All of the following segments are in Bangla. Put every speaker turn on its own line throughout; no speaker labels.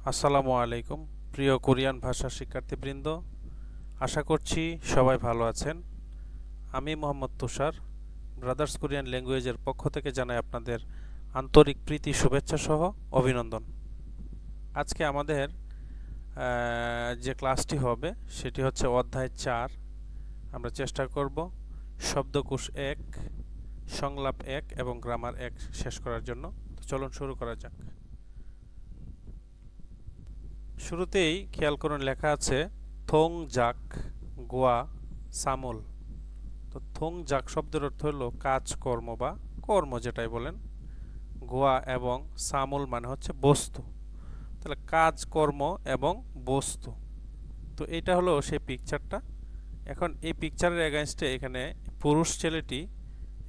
আসসালামু আলাইকুম প্রিয় কোরিয়ান ভাষা শিক্ষার্থীবৃন্দ, আশা করছি সবাই ভালো আছেন। আমি মোহাম্মদ তুষার ব্রাদার্স কোরিয়ান ল্যাঙ্গুয়েজের পক্ষ থেকে জানাই আপনাদের আন্তরিক প্রীতি, শুভেচ্ছা সহ অভিনন্দন। আজকে আমাদের যে ক্লাসটি হবে সেটি হচ্ছে অধ্যায় 4। আমরা চেষ্টা করব শব্দকোষ 1, সংলাপ 1 এবং গ্রামার 1 শেষ করার জন্য। তো চলুন শুরু করা যাক। শুরুতেই খেয়াল করুন, লেখা আছে থং জাক গোয়া সামল। তো থং জাক শব্দের অর্থ হলো কাজকর্ম বা কর্ম, যেটাই বলেন। গোয়া এবং সামল মানে হচ্ছে বস্তু। তাহলে কাজকর্ম এবং বস্তু। তো এটা হলো সেই পিকচারটা। এখন এই পিকচারের এগেইনস্টে এখানে পুরুষ ছেলেটি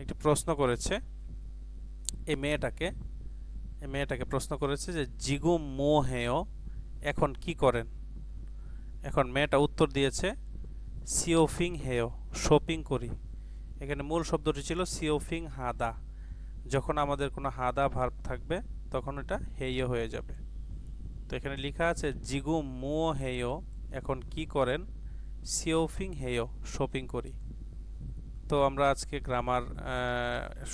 একটি প্রশ্ন করেছে এই মেয়েটাকে প্রশ্ন করেছে যে জিগু মো হেয়, এখন কি করেন। এখন মেয়েটা উত্তর দিয়েছে সিওফিং হেয়, শপিং করি। এখানে মূল শব্দটি ছিল সিওফিং হাদা। যখন আমাদের কোনো হাদা ভার্ব থাকবে তখন এটা হেয় হয়ে যাবে। তো এখানে লেখা আছে জিগু মো হেয়, এখন কি করেন, সিওফিং হেয়, শপিং করি। তো আমরা আজকে গ্রামার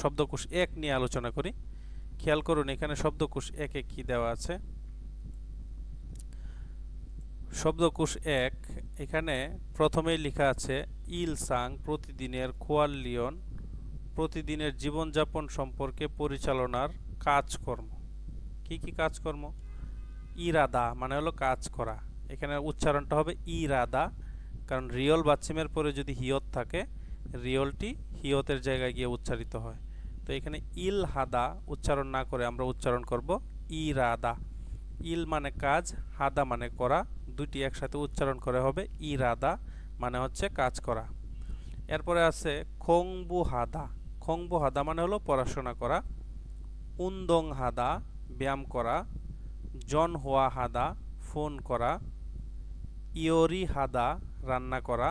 শব্দকোষ 1 নিয়ে আলোচনা করি। খেয়াল করুন এখানে শব্দকোষ 1-এ কি দেওয়া আছে। শব্দকোষ 1 এখানে প্রথমেই লেখা আছে ইলসাং, প্রতিদিনের, খোয়ালিয়ন, প্রতিদিনের জীবনযাপন সম্পর্কে পরিচালনার কাজকর্ম। কি কি কাজকর্ম? ইরাদা মানে হলো কাজ করা। এখানে উচ্চারণটা হবে ইরাদা, কারণ রিয়ল বাচ্চিমের পরে যদি হিয়ত থাকে, রিয়লটি হিয়তের জায়গায় গিয়ে উচ্চারিত হয়। তো এখানে ইল হাদা উচ্চারণ না করে আমরা উচ্চারণ করব ইরাদা। ইল মানে কাজ, হাদা মানে করা, দুটি একসাথে উচ্চারণ করে হবে ইরাদা, মানে হচ্ছে কাজ করা। এরপরে আছে খংবু হাদা। খংবু হাদা মানে হলো পড়াশোনা করা। উন্দং হাদা ব্যায়াম করা। জন হোয়া হাদা ফোন করা। ইয়োরি হাদা রান্না করা।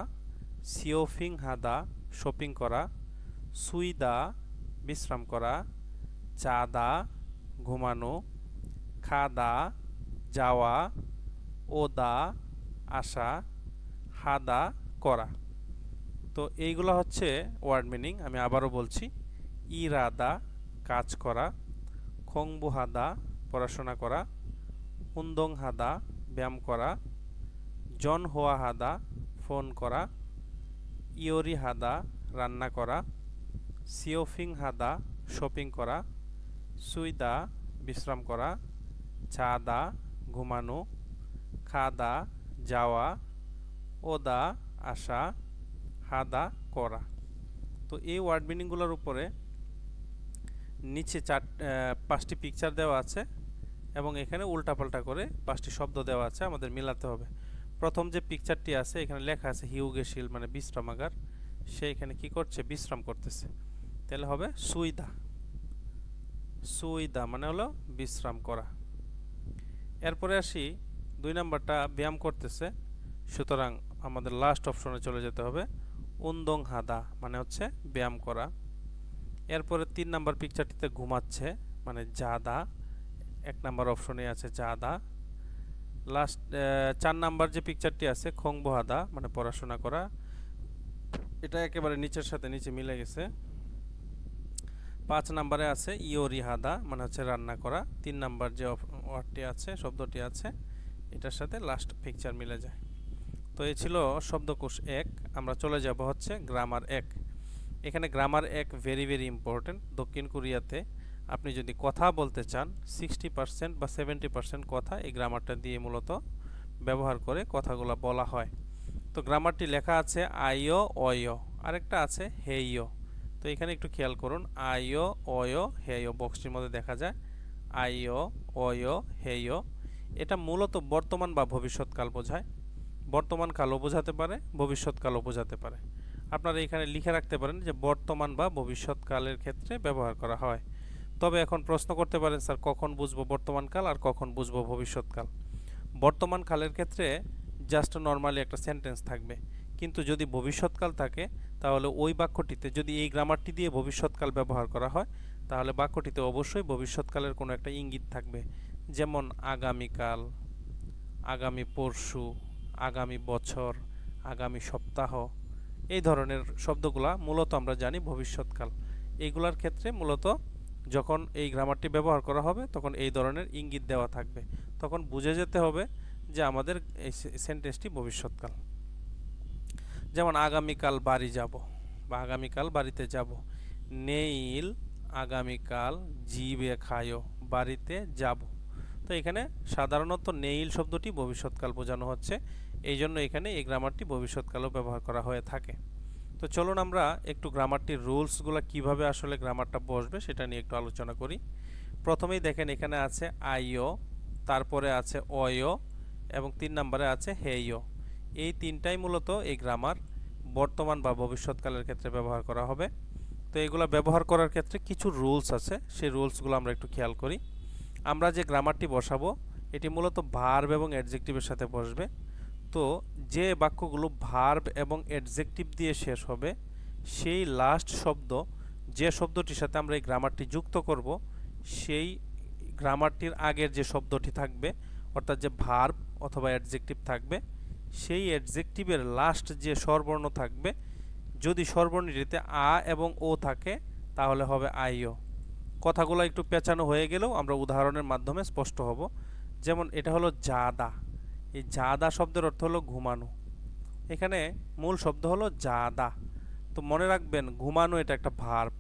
সিওফিং হাদা শপিং করা। সুইদা বিশ্রাম করা। চাদা ঘুমানো। খাদা যাওয়া। ওদা আসা। হাদা করা। তো এইগুলো হচ্ছে ওয়ার্ড মিনিং। আমি আবারও বলছি, ইরাদা কাজ করা, খংবু হাদা পড়াশোনা করা, উন্দং হাদা ব্যায়াম করা, জন হোয়া হাদা ফোন করা, ইয়োরি হাদা রান্না করা, সিওফিং হাদা শপিং করা, সুইদা বিশ্রাম করা, চাদা ঘুমানো, খাদা যাওয়া, ওদা আসা, হাদা করা। তো এই ওয়ার্ড মিনিংগুলোর উপরে নিচে 5টি পিকচার দেওয়া আছে এবং এখানে উল্টাপাল্টা করে 5টি শব্দ দেওয়া আছে, আমাদের মিলাতে হবে। প্রথম যে পিকচারটি আছে এখানে লেখা আছে হিউগেশিল মানে বিশ্রামাগার। সে এখানে কি করছে? বিশ্রাম করতেছে। তাহলে হবে সুইদা। সুইদা মানে হলো বিশ্রাম করা। এরপরে আসি 2 নাম্বারটা ব্যায়াম করতেছে, সুতরাং আমাদের লাস্ট অপশনে চলে যেতে হবে। উন্দং হাদা মানে হচ্ছে ব্যায়াম করা। এরপরে 3 নাম্বার পিকচারটিতে ঘুমাচ্ছে মানে জাদা, 1 নাম্বার অপশনে আছে জাদা। লাস্ট 4 নাম্বার যে পিকচারটি আছে খংবো হাদা মানে পড়াশোনা করা, এটা একেবারে নিচের সাথে নিচে মিলে গেছে। 5 নাম্বারে আছে ইয়োরি হাদা মানে হচ্ছে রান্না করা। 3 নাম্বার যে ওয়ার্ডটি আছে, শব্দটি আছে, এটার সাথে লাস্ট পিকচার মিলে যায়। তো এই ছিল শব্দকোষ 1। আমরা চলে যাব হচ্ছে গ্রামার 1। এখানে গ্রামার 1 ভেরি ভেরি ইম্পর্টেন্ট। দক্ষিণ কোরিয়াতে আপনি যদি কথা বলতে চান 60% বা 70% কথা এই গ্রামারটা দিয়ে মূলত ব্যবহার করে কথাগুলো বলা হয়। তো গ্রামারটি লেখা আছে আইও অয়ো, আরেকটা আছে হেইও। তো এখানে একটু খেয়াল করুন, আইও অয়ো হেইও বক্সটির মধ্যে দেখা যায় আইও অয়ো হেইও। এটা মূলত বর্তমান বা ভবিষ্যৎকাল বোঝায়। বর্তমান কালও বোঝাতে পারে, ভবিষ্যৎকালও বোঝাতে পারে। আপনারা এখানে লিখে রাখতে পারেন যে বর্তমান বা ভবিষ্যৎকালের ক্ষেত্রে ব্যবহার করা হয়। তবে এখন প্রশ্ন করতে পারেন, স্যার কখন বুঝবো বর্তমানকাল আর কখন বুঝবো ভবিষ্যৎকাল? বর্তমান কালের ক্ষেত্রে জাস্ট নর্মালি একটা সেন্টেন্স থাকবে, কিন্তু যদি ভবিষ্যৎকাল থাকে তাহলে ওই বাক্যটিতে যদি এই গ্রামারটি দিয়ে ভবিষ্যৎকাল ব্যবহার করা হয় তাহলে বাক্যটিতে অবশ্যই ভবিষ্যৎকালের কোনো একটা ইঙ্গিত থাকবে। যেমন আগামীকাল, আগামী পরশু, আগামী বছর, আগামী সপ্তাহ, এই ধরনের শব্দগুলা মূলত আমরা জানি ভবিষ্যৎকাল। এইগুলার ক্ষেত্রে মূলত যখন এই গ্রামারটি ব্যবহার করা হবে তখন এই ধরনের ইঙ্গিত দেওয়া থাকবে, তখন বুঝে যেতে হবে যে আমাদের এই সেন্টেন্সটি ভবিষ্যৎকাল। যেমন আগামীকাল বাড়ি যাব বা আগামীকাল বাড়িতে যাব। নেইল আগামীকাল জিবে খায়ো, বাড়িতে যাব। তো এখানে সাধারণত নেইল শব্দটি ভবিষ্যৎকাল বোঝানো হচ্ছে, এই জন্য এখানে এই গ্রামারটি ভবিষ্যৎকালেও ব্যবহার করা হয়ে থাকে। তো চলুন আমরা একটু গ্রামারটির রুলসগুলো কিভাবে আসলে গ্রামারটা বসবে সেটা নিয়ে একটু আলোচনা করি। প্রথমেই দেখেন এখানে আছে আইও, তারপরে আছে অয় এবং 3 নম্বরে আছে হেয়। এই তিনটাই মূলত এই গ্রামার বর্তমান বা ভবিষ্যৎকালের ক্ষেত্রে ব্যবহার করা হবে। তো এগুলো ব্যবহার করার ক্ষেত্রে কিছু রুলস আছে, সেই রুলসগুলো আমরা একটু খেয়াল করি। আমরা যে গ্রামারটি বসাবো এটি মূলত ভার্ব এবং অ্যাডজেক্টিভের সাথে বসবে। তো যে বাক্যগুলো ভার্ব এবং অ্যাডজেক্টিভ দিয়ে শেষ হবে সেই লাস্ট শব্দ, যে শব্দটির সাথে আমরা এই গ্রামারটি যুক্ত করব, সেই গ্রামারটির আগের যে শব্দটি থাকবে অর্থাৎ যে ভার্ব অথবা অ্যাডজেক্টিভ থাকবে, সেই অ্যাডজেক্টিভের লাস্ট যে স্বরবর্ণ থাকবে, যদি স্বরবর্ণটিতে আ এবং ও থাকে তাহলে হবে আইও। কথাগুলো একটু পেঁচানো হয়ে গেলেও আমরা উদাহরণের মাধ্যমে স্পষ্ট হব। যেমন এটা হলো জাদা, এই জাদা শব্দের অর্থ হলো ঘুমানো। এখানে মূল শব্দ হলো জাদা। তো মনে রাখবেন ঘুমানো এটা একটা ভার্ব,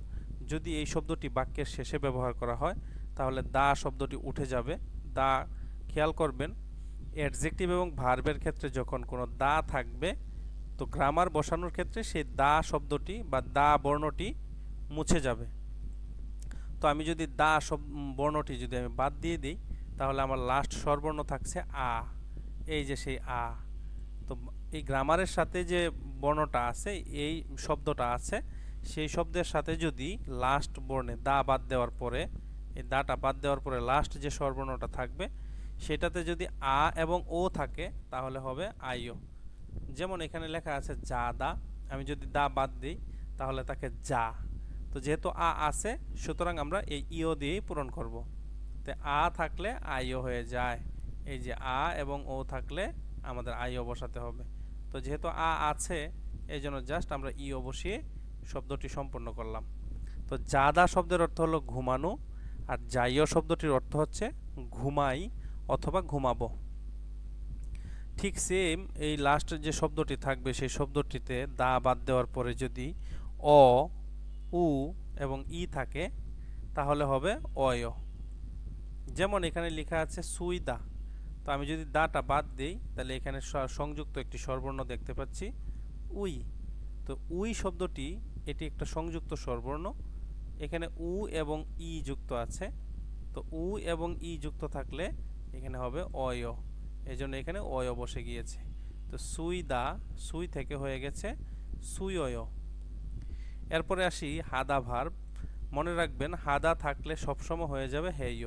যদি এই শব্দটি বাক্যের শেষে ব্যবহার করা হয় তাহলে দা শব্দটি উঠে যাবে। দা খেয়াল করবেন, অ্যাডজেক্টিভ এবং ভার্বের ক্ষেত্রে যখন কোনো দা থাকবে তো গ্রামার বসানোর ক্ষেত্রে সেই দা শব্দটি বা দা বর্ণটি মুছে যাবে। তো আমি যদি দা বর্ণটি যদি আমি বাদ দিয়ে দিই তাহলে আমার লাস্ট স্বরবর্ণ থাকছে আ, এই যে সেই আ। তো এই গ্রামারের সাথে যে বর্ণটা আছে, এই শব্দটা আছে, সেই শব্দের সাথে যদি লাস্ট বর্ণে দা বাদ দেওয়ার পরে, এই দাটা বাদ দেওয়ার পরে লাস্ট যে স্বরবর্ণটা থাকবে সেটাতে যদি আ এবং ও থাকে তাহলে হবে আইও। যেমন এখানে লেখা আছে জাদা, আমি যদি দা বাদ দিই তাহলে তাকে যা। তো যেহেতু আ আছে সুতরাং আমরা এই ইও দিয়েই পূরণ করব। তো আ থাকলে আইও হয়ে যায়, এই যে আ এবং ও থাকলে আমাদের আইও বসাতে হবে। তো যেহেতু আ আছে এই জন্য জাস্ট আমরা ইও বসিয়ে শব্দটি সম্পূর্ণ করলাম। তো জাদা শব্দের অর্থ হলো ঘুমানো, আর যাইও শব্দটির অর্থ হচ্ছে ঘুমাই অথবা ঘুমাবো। ঠিক সেম এই লাস্ট যে শব্দটি থাকবে সেই শব্দটিতে দা বাদ দেওয়ার পরে যদি অ, উ এবং ই থাকে তাহলে হবে অয়। যেমন এখানে লেখা আছে সুইদা, তো আমি যদি দাটা বাদ দিই তাহলে এখানে সংযুক্ত একটি স্বরবর্ণ দেখতে পাচ্ছি উই। তো উই শব্দটি এটি একটা সংযুক্ত স্বরবর্ণ, এখানে উ এবং ই যুক্ত আছে। তো উ এবং ই যুক্ত থাকলে এখানে হবে অয়, এই জন্য এখানে অয় বসে গিয়েছে। তো সুইদা, সুই থেকে হয়ে গেছে সুইয়। এরপরে আসি হাদা ভার্ব। মনে রাখবেন হাদা থাকলে সবসময় হয়ে যাবে হেয়।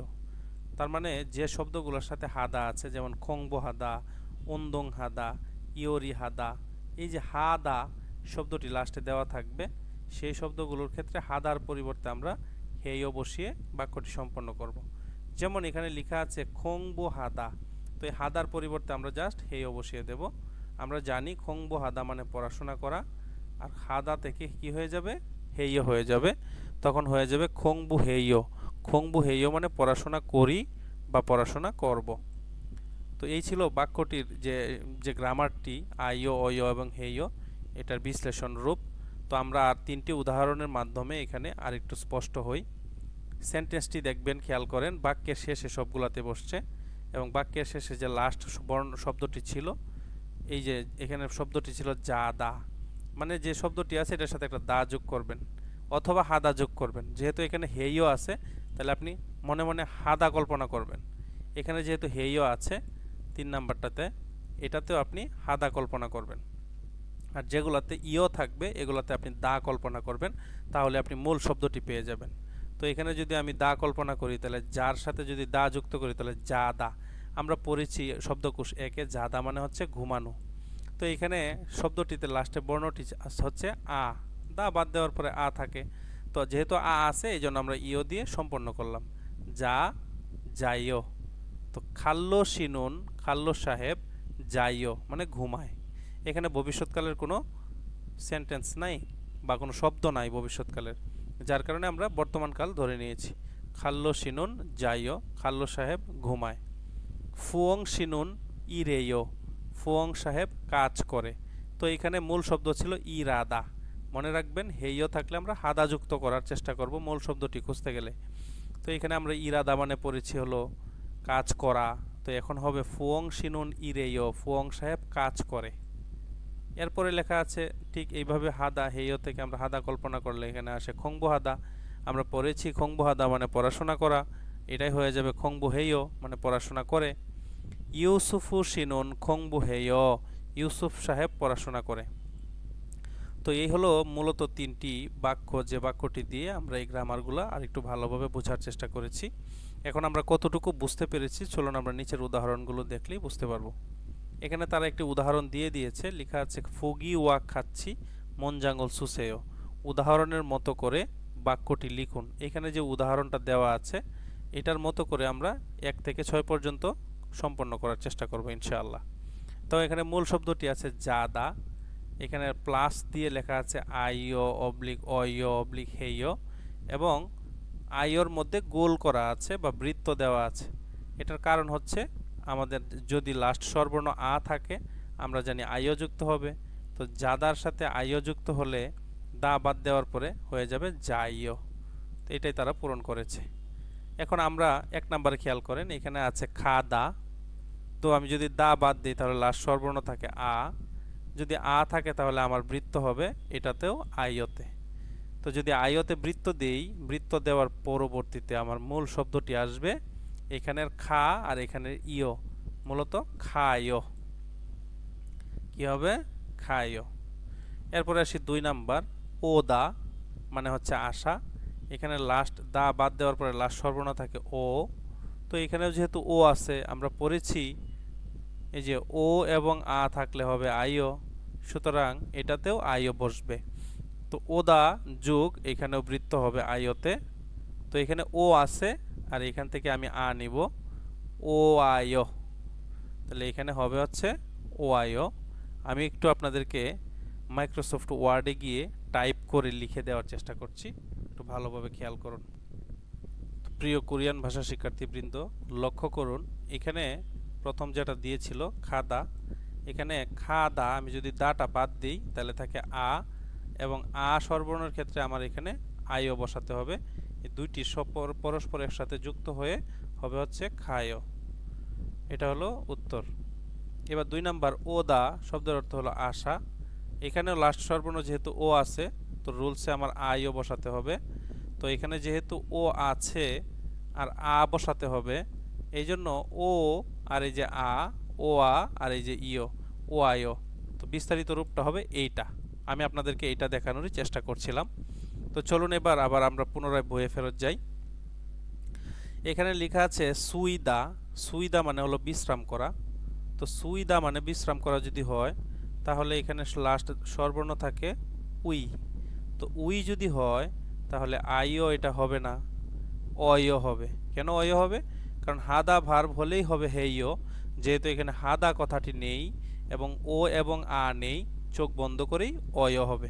তার মানে যে শব্দগুলোর সাথে হাদা আছে যেমন খংবো হাদা, ওন্দং হাদা, ইয়োরি হাদা, এই যে হাদা শব্দটি লাস্টে দেওয়া থাকবে সেই শব্দগুলোর ক্ষেত্রে হাদার পরিবর্তে আমরা হেয় বসিয়ে বাক্যটি সম্পন্ন করব। যেমন এখানে লেখা আছে খংবো হাদা, তো এই হাদার পরিবর্তে আমরা জাস্ট হেয় বসিয়ে দেব। আমরা জানি খংবো হাদা মানে পড়াশোনা করা, আর হাদা থেকে কি হয়ে যাবে, হেয় হয়ে যাবে, তখন হয়ে যাবে খংবু হেয়। খংবু হেয় মানে পড়াশোনা করি বা পড়াশোনা করব। তো এই ছিল বাক্যটির যে যে গ্রামারটি আইও, অয় এবং হেয়, এটার বিশ্লেষণ রূপ। তো আমরা আর 3টি উদাহরণের মাধ্যমে এখানে আর একটু স্পষ্ট হই। সেন্টেন্সটি দেখবেন, খেয়াল করেন বাক্যের শেষে সবগুলাতে বসছে এবং বাক্যের শেষে যে লাস্ট শব্দটি ছিল, এই যে এখানে শব্দটি ছিল যা দা, মানে যে শব্দটি আছে এটার সাথে একটা দা যোগ করবেন অথবা হাদা যোগ করবেন। যেহেতু এখানে হেয় আছে তাহলে আপনি মনে মনে হাদা কল্পনা করবেন। এখানে যেহেতু হেয় আছে 3 নাম্বারটাতে, এটাতেও আপনি হাদা কল্পনা করবেন। আর যেগুলোতে ইও থাকবে এগুলোতে আপনি দা কল্পনা করবেন, তাহলে আপনি মূল শব্দটি পেয়ে যাবেন। তো এখানে যদি আমি দা কল্পনা করি তাহলে যার সাথে যদি দা যুক্ত করি তাহলে যা দা। আমরা পড়েছি শব্দকোষ একে জাদা মানে হচ্ছে ঘুমানো। তো এখানে শব্দটিতে লাস্টে বর্ণটি হচ্ছে আ, দা বাদ দেওয়ার পরে আ থাকে। তো যেহেতু আ আছে এই জন্য আমরা ইও দিয়ে সম্পন্ন করলাম, যা যাইও। তো খাল্লো শিনুন, খাল্লো সাহেব যাইও মানে ঘুমায়। এখানে ভবিষ্যৎকালের কোনো সেন্টেন্স নাই বা কোনো শব্দ নাই ভবিষ্যৎকালের, যার কারণে আমরা বর্তমানকাল ধরে নিয়েছি। খাল্লো শিনুন যাইও, খাল্লো সাহেব ঘুমায়। ফুয়ং শিনুন ইরেয়, ফুয়ং সাহেব কাজ করে। তো এখানে মূল শব্দ ছিল ইরাদা। মনে রাখবেন হেয় থাকলে আমরা হাদা যুক্ত করার চেষ্টা করব মূল শব্দটি খুঁজতে গেলে। তো এখানে আমরা ইরাদা মানে পড়েছি হলো কাজ করা। তো এখন হবে ফুয়ং শিনুন ইরেয়, ফুয়ং সাহেব কাজ করে। এরপরে লেখা আছে ঠিক এইভাবে হাদা, হেয় থেকে আমরা হাদা কল্পনা করলে এখানে আসে খংবু হাদা। আমরা পড়েছি খংবু হাদা মানে পড়াশোনা করা, এটাই হয়ে যাবে খংবু হেয় মানে পড়াশোনা করে। ইউসুফু শিনুন খংবু হেয়, ইউসুফ সাহেব পড়াশোনা করে। তো এই হলো মূলত তিনটি বাক্য, যে বাক্যটি দিয়ে আমরা এই গ্রামারগুলো আর একটু ভালোভাবে বোঝার চেষ্টা করেছি। এখন আমরা কতটুকু বুঝতে পেরেছি চলুন আমরা নিচের উদাহরণগুলো দেখলেই বুঝতে পারবো। এখানে তারা একটি উদাহরণ দিয়ে দিয়েছে, লেখা আছে ফুগি ওয়াক খাচ্ছি মন জাঙ্গল সুসেয়। উদাহরণের মতো করে বাক্যটি লিখুন। এখানে যে উদাহরণটা দেওয়া আছে এটার মতো করে আমরা 1 থেকে 6 পর্যন্ত সম্পন্ন করার চেষ্টা করব ইনশাআল্লাহ। তো এখানে মূল শব্দটি আছে জাদা, এখানে প্লাস দিয়ে লেখা আছে আইও অবলিক অয় অবলিক হেয়, এবং আইওর মধ্যে গোল করা আছে বা বৃত্ত দেওয়া আছে। এটার কারণ হচ্ছে আমাদের যদি লাস্ট স্বরবর্ণ আ থাকে আমরা জানি আইও যুক্ত হবে। তো জাদার সাথে আইও যুক্ত হলে দা বাদ দেওয়ার পরে হয়ে যাবে যাইও। তো এটাই তারা পূরণ করেছে। এখন আমরা 1 নম্বরে খেয়াল করেন, এখানে আছে খা দা। তো আমি যদি দা বাদ দিই তাহলে লাস্ট স্বরবর্ণ থাকে আ, যদি আ থাকে তাহলে আমার বৃত্ত হবে এটাতেও আইওতে। তো যদি আইওতে বৃত্ত দেই, বৃত্ত দেওয়ার পরবর্তীতে আমার মূল শব্দটি আসবে এখানের খা আর এখানের ইও, মূলত খায়ও। কি হবে? খায়ও। এরপরে আসি 2 নাম্বার, ও দা মানে হচ্ছে আশা। এখানে লাস্ট দা বাদ দেওয়ার পরে লাস্ট স্বরবর্ণ থাকে ও। তো এখানেও যেহেতু ও আছে আমরা পড়েছি এই যে ও এবং আ থাকলে হবে আইও, সুতরাং এটাতেও আইও বসবে। তো ওদা যোগ এখানেও বৃত্ত হবে আইওতে। তো এখানে ও আছে আর এখান থেকে আমি আ নিব, ও আইও। তাহলে এখানে হবে হচ্ছে ও আইও। আমি একটু আপনাদেরকে মাইক্রোসফট ওয়ার্ডে গিয়ে টাইপ করে লিখে দেওয়ার চেষ্টা করছি, একটু ভালোভাবে খেয়াল করুন। প্রিয় কোরিয়ান ভাষা শিক্ষার্থীবৃন্দ লক্ষ্য করুন, এখানে প্রথম যেটা দিয়েছিল খাদা, এখানে খাদা আমি যদি দাটা বাদ দিই তাহলে থাকে আ, এবং আ স্বরবর্ণের ক্ষেত্রে আমার এখানে আইও বসাতে হবে। এই দুইটি পরস্পর একসাথে যুক্ত হয়ে হবে হচ্ছে খায়ও। এটা হলো উত্তর। এবার 2 নাম্বার, ও দা শব্দের অর্থ হলো আশা। এখানেও লাস্ট স্বরবর্ণ যেহেতু ও আছে তো রুলসে আমার আইও বসাতে হবে। তো এখানে যেহেতু ও আছে আর আ বসাতে হবে, এই জন্য ও আর এই যে আ, ও আ আর এই যে ইও, ও আইও। তো বিস্তারিত রূপটা হবে এইটা। আমি আপনাদেরকে এইটা দেখানোরই চেষ্টা করছিলাম। তো চলুন এবার আবার আমরা পুনরায় বইয়ে ফেরত যাই। এখানে লেখা আছে সুইদা। সুইদা মানে হলো বিশ্রাম করা। তো সুইদা মানে বিশ্রাম করা যদি হয় তাহলে এখানে লাস্ট স্বরবর্ণ থাকে উই। তো উই যদি হয় তাহলে আইও এটা হবে না, অয়ও হবে। কেন অয় হবে? কারণ হাদা ভার্ব হলেই হবে হেইও, যেহেতু এখানে হাদা কথাটি নেই এবং ও এবং আ নেই, চোখ বন্ধ করেই অয় হবে।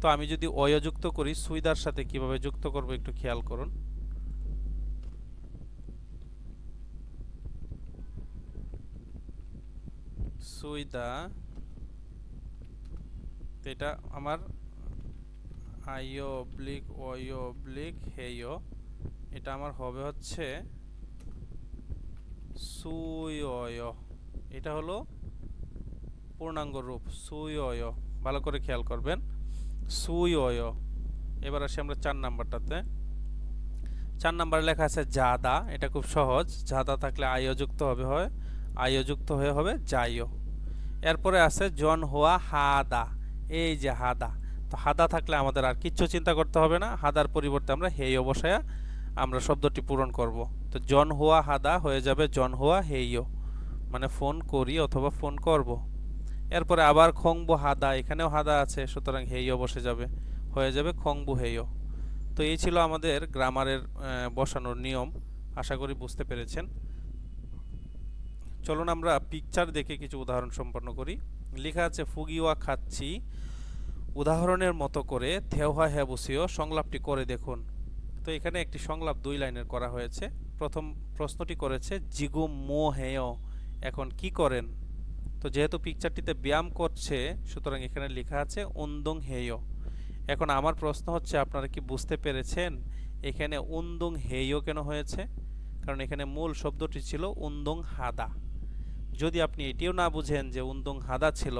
তো আমি যদি অয় যুক্ত করি সুইদার সাথে কিভাবে যুক্ত করব একটু খেয়াল করুন। সুইদা, এটা আমার আইও অবলিক অয় অবলিক হেইও, এটা আমার হবে হচ্ছে সুইয়। এটা হলো পূর্ণাঙ্গ রূপ সুইয়, ভালো করে খেয়াল করবেন সুইয়। এবার আসি আমরা 4 নাম্বারটাতে। 4 নাম্বারে লেখা আছে জাদা। এটা খুব সহজ, জাদা থাকলে আইও যুক্ত হবে, হয় আইও যুক্ত হয়ে হবে যাইও। এরপরে আছে জন হোয়া হাদা, এই যে হাদা। তো হাদা থাকলে আমাদের আর কিচ্ছু চিন্তা করতে হবে না, হাদার পরিবর্তে আমরা হেইও বসায়া আমরা শব্দটি পূরণ করব। তো জন হোয়া হাদা হয়ে যাবে জন হোয়া হেইও, মানে ফোন করি অথবা ফোন করব। এরপরে আবার খংবু হাদা, এখানেও হাদা আছে, সুতরাং হেইও বসে যাবে, হয়ে যাবে খংবু হেইও। তো এই ছিল আমাদের গ্রামারের বসানোর নিয়ম, আশা করি বুঝতে পেরেছেন। চলুন আমরা পিকচার দেখে কিছু উদাহরণ সম্পন্ন করি। লেখা আছে ফুগিওয়া খাচ্ছি, উদাহরণের মতো করে থেওহা হ্যাবুসিও সংলাপটি করে দেখুন। তো এখানে একটি সংলাপ 2 লাইনের করা হয়েছে। প্রথম প্রশ্নটি করেছে জিগুম মো হেয়, এখন কি করেন? তো যেহেতু পিকচারটিতে ব্যায়াম করছে, সুতরাং এখানে লেখা আছে উন্দং হেয়। এখন আমার প্রশ্ন হচ্ছে, আপনারা কি বুঝতে পেরেছেন এখানে উন্দং হেয় কেন হয়েছে? কারণ এখানে মূল শব্দটি ছিল উন্দং হাদা। যদি আপনি এটিও না বুঝেন যে উন্দং হাদা ছিল,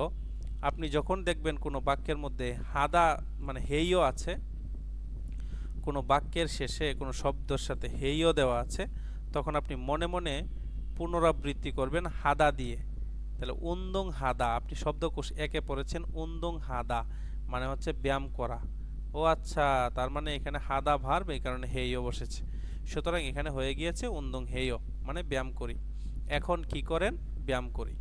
আপনি যখন দেখবেন কোনো বাক্যের মধ্যে হাদা মানে হেয় আছে, কোনো বাক্যের শেষে কোনো শব্দের সাথে হেয় দেওয়া আছে, তখন আপনি মনে মনে পুনরাবৃত্তি করবেন হাদা দিয়ে। তাহলে উন্দং হাদা, আপনি শব্দকোষ একে পড়েছেন উন্দং হাদা মানে হচ্ছে ব্যায়াম করা। ও আচ্ছা, তার মানে এখানে হাদা ভার্ব, এই কারণে হেয় বসেছে। সুতরাং এখানে হয়ে গিয়েছে উন্দং হেয় মানে ব্যায়াম করি। এখন কি করেন? ব্যায়াম করি।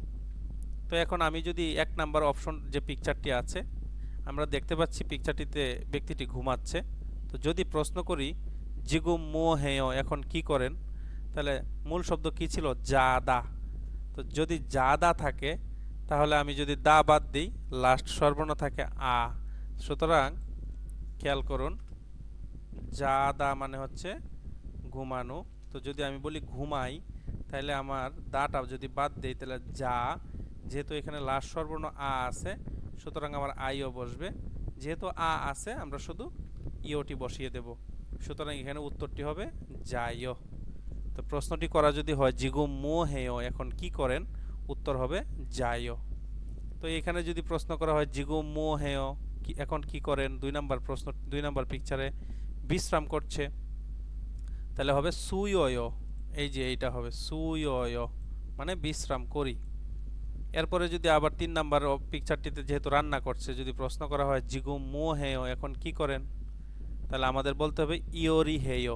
তো এখন আমি যদি 1 নাম্বার অপশন যে পিকচারটি আছে, আমরা দেখতে পাচ্ছি পিকচারটিতে ব্যক্তিটি ঘুমাচ্ছে। তো যদি প্রশ্ন করি জিগুম মো হেয়, এখন কি করেন, তাহলে মূল শব্দ কি ছিল? জাদা। তো যদি জাদা থাকে, তাহলে আমি যদি দা বাদ দিই, লাস্ট স্বরবর্ণ থাকে আ। সুতরাং খেয়াল করুন, জাদা মানে হচ্ছে ঘুমানো। তো যদি আমি বলি ঘুমাই, তাহলে আমার দাটা যদি বাদ দেই, তাহলে যা, যেহেতু এখানে লাস্ট স্বরবর্ণ আ আছে, সুতরাং আমার আইও বসবে। যেহেতু আ আছে, আমরা শুধু ইওটি বসিয়ে দেব। সুতরাং এখানে উত্তরটি হবে যাইও। তো প্রশ্নটি করা যদি হয় জিগুম মো হেয়, এখন কি করেন, উত্তর হবে যাইও। তো এখানে যদি প্রশ্ন করা হয় জিগুম মো হেয়, এখন কি করেন, 2 নাম্বার প্রশ্ন, 2 নাম্বার পিকচারে বিশ্রাম করছে, তাহলে হবে সুইয়। এই যে এইটা হবে সুইয় মানে বিশ্রাম করি। এরপরে যদি আবার 3 নাম্বার পিকচারটিতে যেহেতু রান্না করছে, যদি প্রশ্ন করা হয় জিগুম মো হেয়, এখন কি করেন, তাহলে আমাদের বলতে হবে ইওরি হেয়।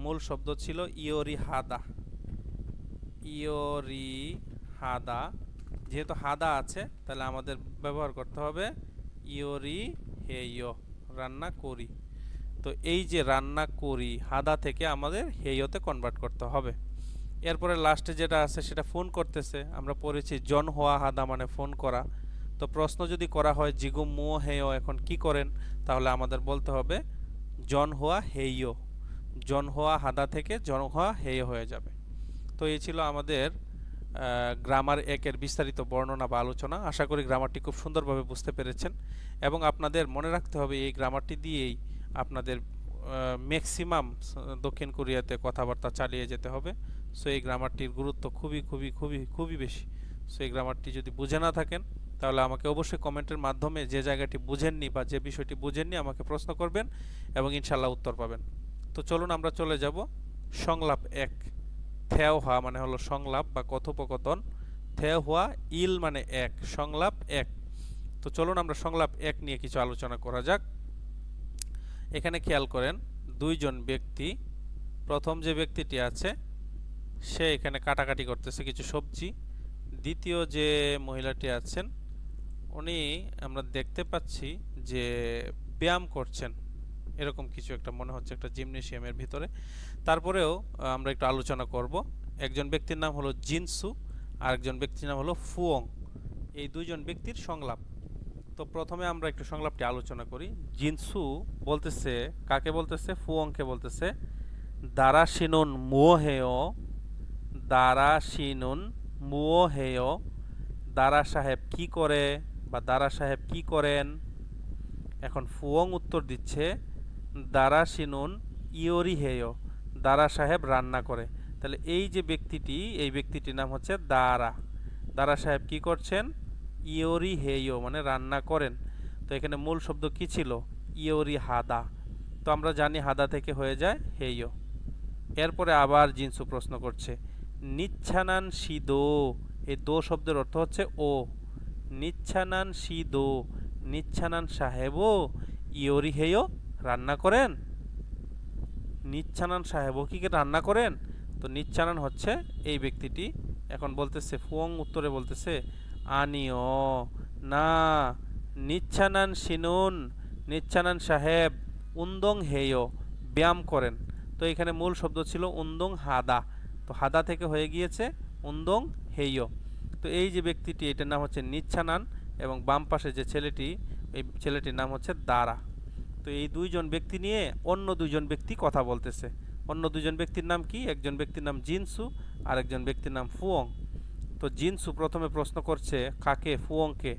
মূল শব্দ ছিল ইওরি হাদা। ইওরি হাদা, যেহেতু হাদা আছে, তাহলে আমাদের ব্যবহার করতে হবে ইওরি হেয়, রান্না করি। তো এই যে রান্না করি, হাদা থেকে আমাদের হেয়তে কনভার্ট করতে হবে। এরপরে লাস্টে যেটা আছে সেটা ফোন করতেছে, আমরা পড়েছি জন হোয়া হাদা মানে ফোন করা। তো প্রশ্ন যদি করা হয় জিগুম মো হেয়, এখন কি করেন, তাহলে আমাদের বলতে হবে জন হোয়া হেয়। জন হোয়া হাদা থেকে জন হোয়া হেয় হয়ে যাবে। তো এই ছিল আমাদের গ্রামার 1-এর বিস্তারিত বর্ণনা বা আলোচনা। আশা করি গ্রামারটি খুব সুন্দরভাবে বুঝতে পেরেছেন, এবং আপনাদের মনে রাখতে হবে এই গ্রামারটি দিয়েই আপনাদের ম্যাক্সিমাম দক্ষিণ কোরিয়াতে কথাবার্তা চালিয়ে যেতে হবে। সো এই গ্রামারটির গুরুত্ব খুবই খুবই খুবই খুবই বেশি। সো এই গ্রামারটি যদি বুঝে না থাকেন, তাহলে আমাকে অবশ্যই কমেন্টের মাধ্যমে যে জায়গাটি বুঝেননি বা যে বিষয়টি বুঝেননি আমাকে প্রশ্ন করবেন, এবং ইনশাল্লাহ উত্তর পাবেন। তো চলুন আমরা চলে যাব সংলাপ 1। থেওহা মানে হলো সংলাপ বা কথোপকথন, থেওহা ইল মানে 1, সংলাপ 1। তো চলুন আমরা সংলাপ 1 নিয়ে কিছু আলোচনা করা যাক। এখানে খেয়াল করেন, 2 জন ব্যক্তি, প্রথম যে ব্যক্তিটি আছে সে এখানে কাটাকাটি করতেছে কিছু সবজি। দ্বিতীয় যে মহিলাটি আছেন উনি আমরা দেখতে পাচ্ছি যে ব্যায়াম করছেন, এরকম কিছু একটা মনে হচ্ছে, একটা জিমনেশিয়ামের ভিতরে। তারপরেও আমরা একটু আলোচনা করব। একজন ব্যক্তির নাম হলো জিনসু, আর একজন ব্যক্তির নাম হলো ফুয়ং। এই 2 জন ব্যক্তির সংলাপ। তো প্রথমে আমরা একটু সংলাপটি আলোচনা করি। জিনসু বলতেছে, কাকে বলতেছে? ফুয়ংকে বলতেছে দারা শিনুন মুহেয়, দারা শিনুন মুহেয়, দারা সাহেব কি করে বা দারা সাহেব কি করেন। এখন ফুয়ং উত্তর দিচ্ছে দারা শিনুন ইওরি হেয়, দারা সাহেব রান্না করে। তাহলে এই যে ব্যক্তিটি, এই ব্যক্তিটির নাম হচ্ছে দারা। দারা সাহেব কি করছেন? ইওরি হেয় মানে রান্না করেন। তো এখানে মূল শব্দ কি ছিল? ইওরি হাদা। তো আমরা জানি হাদা থেকে হয়ে যায় হেয়। এরপরে আবার জিনসু প্রশ্ন করছে নিচ্ছানান শিদো, এই দো শব্দের অর্থ হচ্ছে ও। নিচ্ছানান শিদো, নিচ্ছানান সাহেবও ইওরি হেয় রান্না করেন। নিচ্ছানান সাহেবও কি রান্না করেন? তো নিচ্ছানান হচ্ছে এই ব্যক্তিটি। এখন বলতেছে ফুয়ং উত্তরে বলতেছে আনিও না, নিচ্ছানান শিনুন, নিচ্ছানান সাহেব উন্দং হেয় ব্যায়াম করেন। তো এখানে মূল শব্দ ছিল উন্দং হাদা। তো হাদা থেকে হয়ে গিয়েছে উন্দং হেয়। তো এই যে ব্যক্তিটি, এটার নাম হচ্ছে নিচ্ছানান, এবং বাম পাশে যে ছেলেটি, এই ছেলেটির নাম হচ্ছে দারা। তো এই দুইজন ব্যক্তি নিয়ে অন্য দুইজন ব্যক্তি কথা বলতেছে। অন্য দুইজন ব্যক্তির নাম কি? একজন ব্যক্তির নাম জিনসু, আর একজন ব্যক্তির নাম ফুয়ং। তো জিনসু প্রথমে প্রশ্ন করছে কাকে? ফুয়ংকে।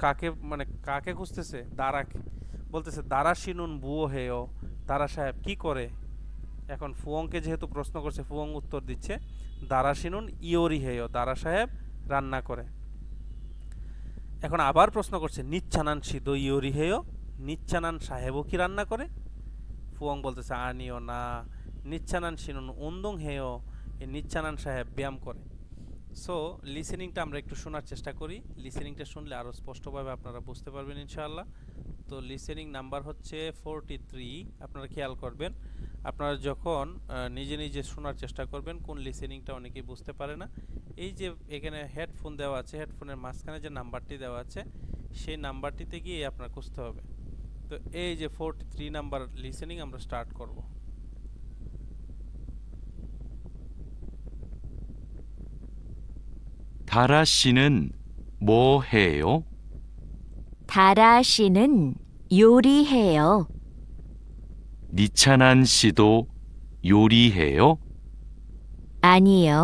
কাকে মানে কাকে খুঁজতেছে? দারাকে। বলতেছে দারা শিনুন বুয়ো হেয়, দারা সাহেব কি করে? এখন ফুয়ংকে যেহেতু প্রশ্ন করছে, ফুয়ং উত্তর দিচ্ছে দারা শিনুন ইয়োরি হেয়, দারা সাহেব রান্না করে। এখন আবার প্রশ্ন করছে নিচ্ছানান সিদো ইয়োরি হেয়, নিচ্ছানান সাহেবও কি রান্না করে? ফুয়ং বলতেছে আনিও না, নিচ্ছানান শিনুন উন্দং হেয়, এই নিচ্ছানান সাহেব ব্যায়াম করে। সো লিসেনিংটা আমরা একটু শোনার চেষ্টা করি। লিসেনিংটা শুনলে আরও স্পষ্টভাবে আপনারা বুঝতে পারবেন ইনশাআল্লাহ। তো লিসেনিং নাম্বার হচ্ছে 43। আপনারা খেয়াল করবেন, আপনারা যখন নিজে নিজে শোনার চেষ্টা করবেন, কোন লিসেনিংটা অনেকেই বুঝতে পারে না। এই যে এখানে হেডফোন দেওয়া আছে, হেডফোনের মাঝখানে যে নাম্বারটি দেওয়া আছে, সেই নাম্বারটিতে গিয়ে আপনার খুঁজতে হবে। তো এই যে 43 নাম্বার লিসেনিং আমরা স্টার্ট করব।
다라 씨는 뭐 해요?
다라 씨는 요리해요.
니찬한 씨도 요리해요?
아니요.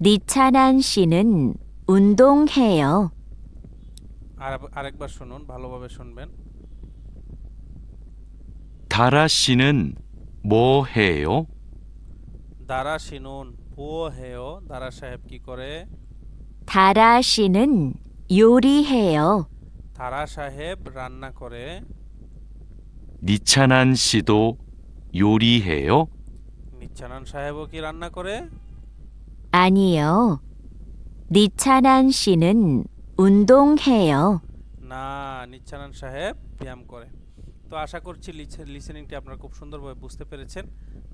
니찬한 씨는 운동해요.
আরেকবার শুনুন, ভালোভাবে শুনবেন।
다라 씨는 뭐 해요?
দারা শিনুন বুয়ো হেয়, দারা সাহেব কি করে?
다라 씨는 요리해요.
দারা সাহেব রান্না করে।
니찬한 씨도 요리해요?
নিচ্ছানান সাহেবও কি রান্না করে?
아니요. 니찬한 씨는 운동해요.
না, নিচ্ছানান সাহেব ব্যায়াম করে। তো আশা করছি লিসেনিংটি আপনারা খুব সুন্দরভাবে বুঝতে পেরেছেন।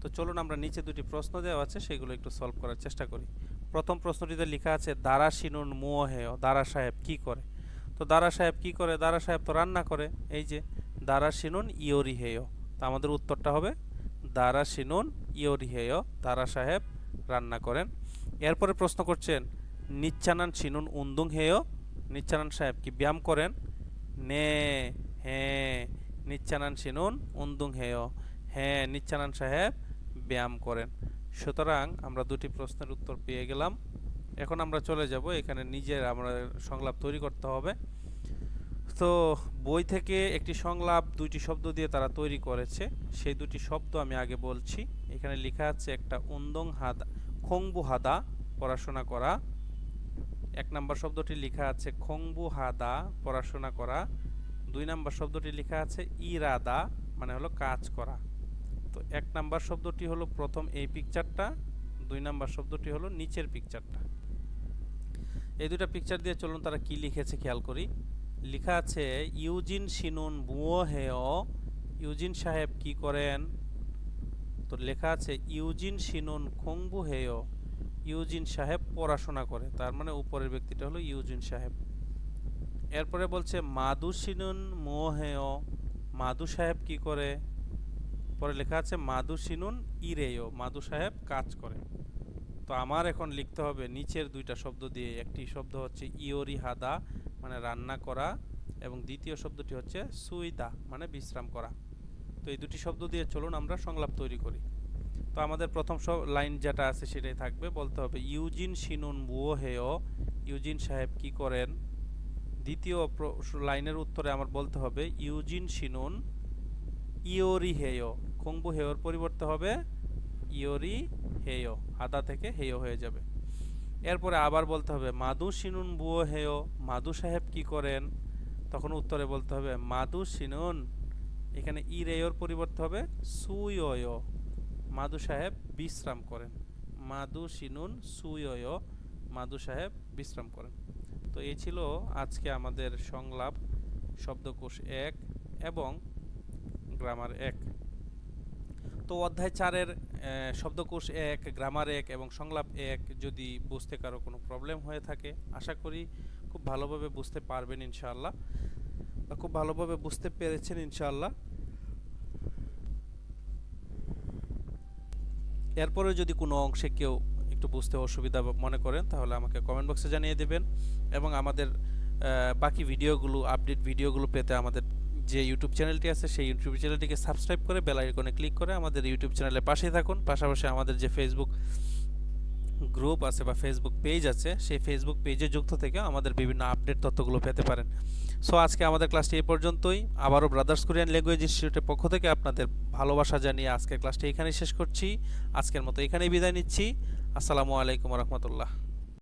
তো চলুন আমরা নিচে দুটি প্রশ্ন দেওয়া আছে সেগুলো একটু সলভ করার চেষ্টা করি। প্রথম প্রশ্নটিতে লেখা আছে দারা শিনুন মুও হেয়, দারা সাহেব কি করে? তো দারা সাহেব কি করে? দারা সাহেব তো রান্না করে। এই যে দারা শিনুন ইয়োরি হেয়, তো আমাদের উত্তরটা হবে দারা শিনুন ইয়োরি হেয়, দারা সাহেব রান্না করেন। এরপরে প্রশ্ন করছেন নিচ্ছানান শিনুন উন্দুং হেয়, নিচ্ছানান সাহেব কি ব্যায়াম করেন? নে, হ্যাঁ, নিচ্ছানান শিনুন উন্দুং হেয়, হ্যাঁ, নিচ্ছানান সাহেব ব্যায়াম করেন। সুতরাং আমরা দুটি প্রশ্নের উত্তর পেয়ে গেলাম। এখন আমরা চলে যাব, এখানে নিজের আমরা সংলাপ তৈরি করতে হবে। তো বই থেকে একটি সংলাপ দুইটি শব্দ দিয়ে তারা তৈরি করেছে, সেই দুটি শব্দ আমি আগে বলছি। এখানে লেখা আছে একটা উন্দং হাদা, খংবু হাদা, পড়াশোনা করা। এক নাম্বার শব্দটি লেখা আছে খংবু হাদা, পড়াশোনা করা। দুই নাম্বার শব্দটি লেখা আছে ইরাদা, মানে হলো কাজ করা। তো এক নাম্বার শব্দটি হলো প্রথম এই পিকচারটা, দুই নাম্বার শব্দটি হলো নিচের পিকচারটা। এই দুটো পিকচার দিয়ে চলুন তারা কি লিখেছে খেয়াল করি। লেখা আছে ইউজিন শিনুন বুয়ো হেয়, ইউজিন সাহেব কি করেন? তো লেখা আছে ইউজিন শিনুন খংবু হেয়, ইউজিন সাহেব পড়াশোনা করে, তার মানে উপরের ব্যক্তিটা হলো ইউজিন সাহেব। এরপরে বলছে মাদু শিনুন মো হেয়, মাদু সাহেব কি করে? পরে লেখা আছে মাদু শিনুন ইরেয়, মাদু সাহেব কাজ করে। তো আমার এখন লিখতে হবে নিচের দুইটা শব্দ দিয়ে। একটি শব্দ হচ্ছে ইয়োরি হাদা, মানে রান্না করা, এবং দ্বিতীয় শব্দটি হচ্ছে সুইদা, মানে বিশ্রাম করা। তো এই দুটি শব্দ দিয়ে চলুন আমরা সংলাপ তৈরি করি। তো আমাদের প্রথম লাইন যেটা আছে সেটাই থাকবে, বলতে হবে ইউজিন শিনুন বুয়ো হেয়, ইউজিন সাহেব কি করেন। দ্বিতীয় লাইনের উত্তরে আমার বলতে হবে ইউজিন শিনুন ইয়োরি হেয়, খংবু হেয়র পরিবর্তে হবে ইয়োরি হেয়, হাদা থেকে হেয় হয়ে যাবে। এরপরে আবার বলতে হবে মাদু শিনুন বুয়ো হেয়, মাদু সাহেব কি করেন। তখন উত্তরে বলতে হবে মাদু শিনুন, এখানে ইরেয়র পরিবর্তে হবে সুয়য়, মাদু সাহেব বিশ্রাম করেন। মাদু শিনুন সুয়য়, মাদু সাহেব বিশ্রাম করেন। তো এই ছিল আজকে আমাদের সংলাপ শব্দকোষ 1 এবং গ্রামার 1। তো অধ্যায় 4-এর শব্দকোষ 1, গ্রামার 1 এবং সংলাপ 1 যদি বুঝতে কারো কোনো প্রবলেম হয়ে থাকে, আশা করি খুব ভালোভাবে বুঝতে পারবেন ইনশাআল্লাহ, বা খুব ভালোভাবে বুঝতে পেরেছেন ইনশাআল্লাহ। এরপরে যদি কোনো অংশে কেউ একটু একটু বুঝতে অসুবিধা মনে করেন তাহলে আমাকে কমেন্ট বক্সে জানিয়ে দেবেন এবং আমাদের বাকি ভিডিওগুলো আপডেট ভিডিওগুলো পেতে আমাদের যে ইউটিউব চ্যানেলটি আছে সেই ইউটিউব চ্যানেলটিকে সাবস্ক্রাইব করে বেল আইকনে ক্লিক করে আমাদের ইউটিউব চ্যানেলের পাশেই থাকুন। পাশাপাশি আমাদের যে ফেসবুক গ্রুপ আছে বা ফেসবুক পেজ আছে সেই ফেসবুক পেজে যুক্ত থেকে আমাদের বিভিন্ন আপডেট তথ্যগুলো পেতে পারেন। সো আজকে আমাদের ক্লাসটি এই পর্যন্তই। আবারও ব্রাদার্স কোরিয়ান ল্যাঙ্গুয়েজ ইনস্টিটিউটের পক্ষ থেকে আপনাদের ভালোবাসা জানিয়ে আজকের ক্লাসটি এখানেই শেষ করছি। আজকের মতো এখানেই বিদায় নিচ্ছি। আসসালামু আলাইকুম রহমতুল্লাহ।